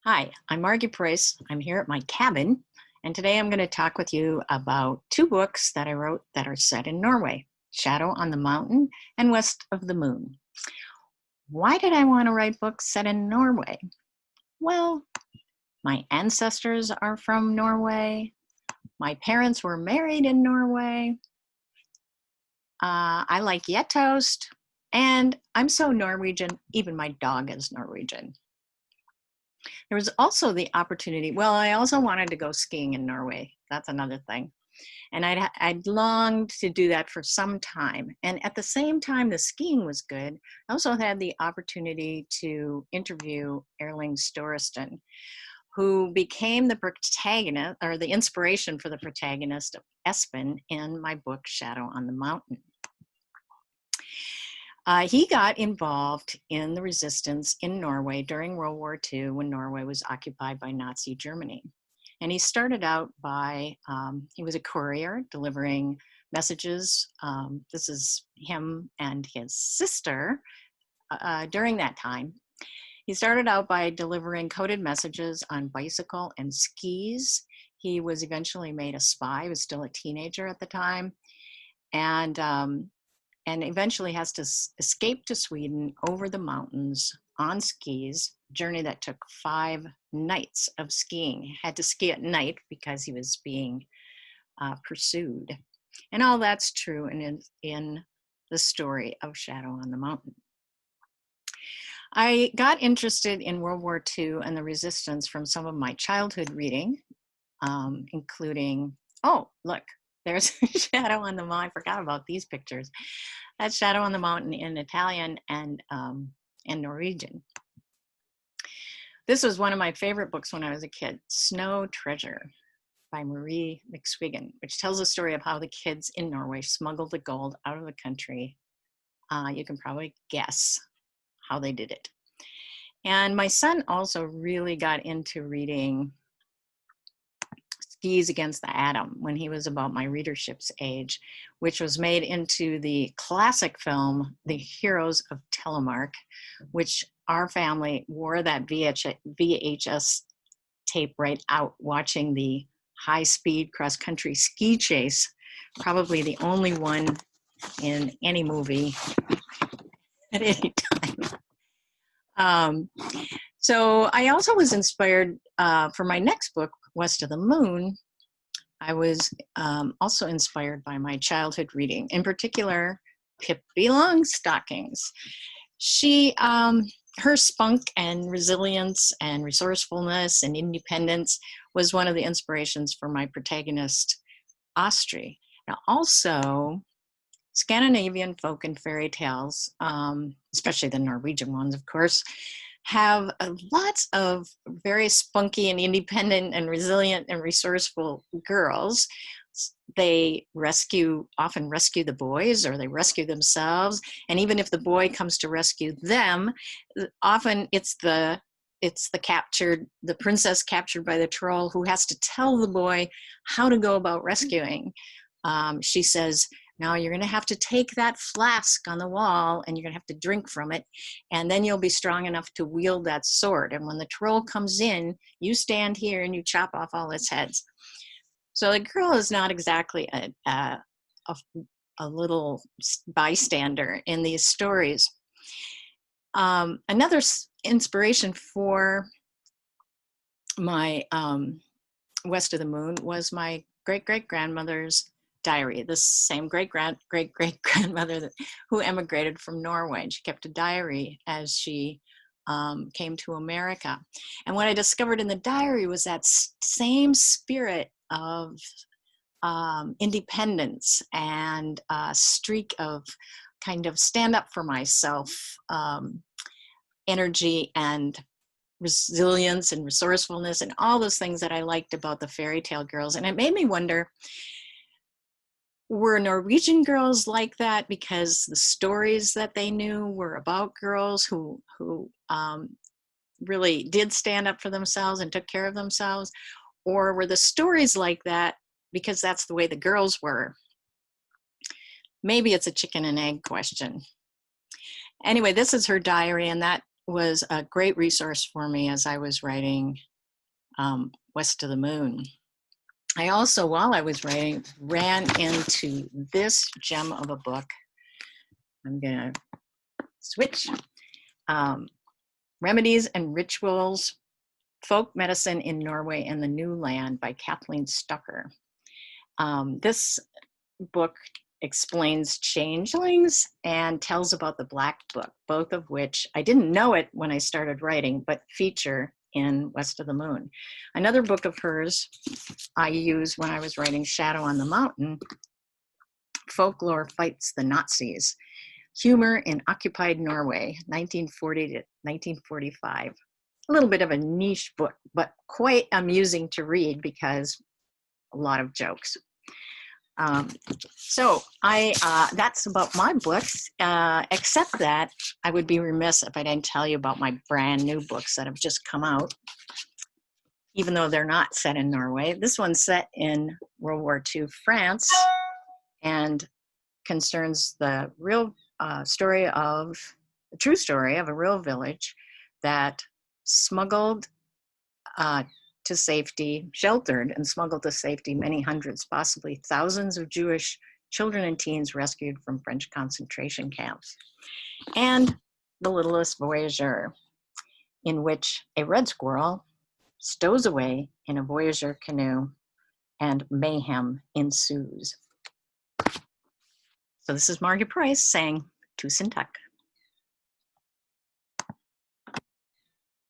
Hi, I'm Margi Preus. I'm here at my cabin, and today I'm going to talk with you about two books that I wrote that are set in Norway, Shadow on the Mountain and West of the Moon. Why did I want to write books set in Norway? Well, my ancestors are from Norway. My parents were married in Norway. I like Yetoast, and I'm so Norwegian, even my dog is Norwegian. There was also the opportunity, well, I also wanted to go skiing in Norway. That's another thing. And I'd longed to do that for some time. And at the same time the skiing was good, I also had the opportunity to interview Erling Storeston, who became the protagonist or the inspiration for the protagonist of Espen in my book, Shadow on the Mountain. He got involved in the resistance in Norway during World War II when Norway was occupied by Nazi Germany. And he started out by, he was a courier delivering messages. This is him and his sister during that time. He started out by delivering coded messages on bicycle and skis. He was eventually made a spy. He was still a teenager at the time. And eventually has to escape to Sweden over the mountains on skis, a journey that took 5 nights of skiing. He had to ski at night because he was being pursued. And all that's true in the story of Shadow on the Mountain. I got interested in World War II and the resistance from some of my childhood reading, including, oh, look, there's Shadow on the Mountain. I forgot about these pictures. That's Shadow on the Mountain in Italian and Norwegian. This was one of my favorite books when I was a kid, Snow Treasure by Mcswiggen, which tells the story of how the kids in Norway smuggled the gold out of the country. You can probably guess how they did it. And my son also really got into reading Skis Against the Atom when he was about my readership's age, which was made into the classic film, The Heroes of Telemark, which our family wore that VHS tape right out watching the high-speed cross-country ski chase, probably the only one in any movie at any time. So I also was inspired for my next book, West of the Moon. I was also inspired by my childhood reading, in particular, Pippi Longstockings. She, her spunk and resilience and resourcefulness and independence was one of the inspirations for my protagonist, Astrid. Now also, Scandinavian folk and fairy tales, especially the Norwegian ones, of course, have lots of very spunky and independent and resilient and resourceful girls. They often rescue the boys, or they rescue themselves. And even if the boy comes to rescue them, often it's the princess captured by the troll who has to tell the boy how to go about rescuing. She says, now you're going to have to take that flask on the wall and you're going to have to drink from it, and then you'll be strong enough to wield that sword. And when the troll comes in, you stand here and you chop off all its heads. So the girl is not exactly a little bystander in these stories. Another inspiration for my West of the Moon was my great-great-grandmother's diary. The same great-great-grandmother who emigrated from Norway, and she kept a diary as she came to America. And what I discovered in the diary was that same spirit of independence and a streak of kind of stand up for myself energy and resilience and resourcefulness and all those things that I liked about the fairy tale girls. And it made me wonder, were Norwegian girls like that because the stories that they knew were about girls who really did stand up for themselves and took care of themselves? Or were the stories like that because that's the way the girls were? Maybe it's a chicken and egg question. Anyway, this is her diary, and that was a great resource for me as I was writing West of the Moon. I also, while I was writing, ran into this gem of a book. I'm gonna switch. Remedies and Rituals, Folk Medicine in Norway and the New Land by Kathleen Stucker. This book explains changelings and tells about the Black Book, both of which I didn't know it when I started writing, but feature in West of the Moon. Another book of hers I used when I was writing Shadow on the Mountain, Folklore Fights the Nazis, Humor in Occupied Norway, 1940 to 1945. A little bit of a niche book, but quite amusing to read because a lot of jokes. So that's about my books, except that I would be remiss if I didn't tell you about my brand new books that have just come out, even though they're not set in Norway. This one's set in World War II France and concerns the real true story of a real village that sheltered and smuggled to safety many hundreds, possibly thousands of Jewish children and teens rescued from French concentration camps. And The Littlest Voyageur, in which a red squirrel stows away in a voyageur canoe and mayhem ensues. So this is Margi Preus saying, Tusen Takk.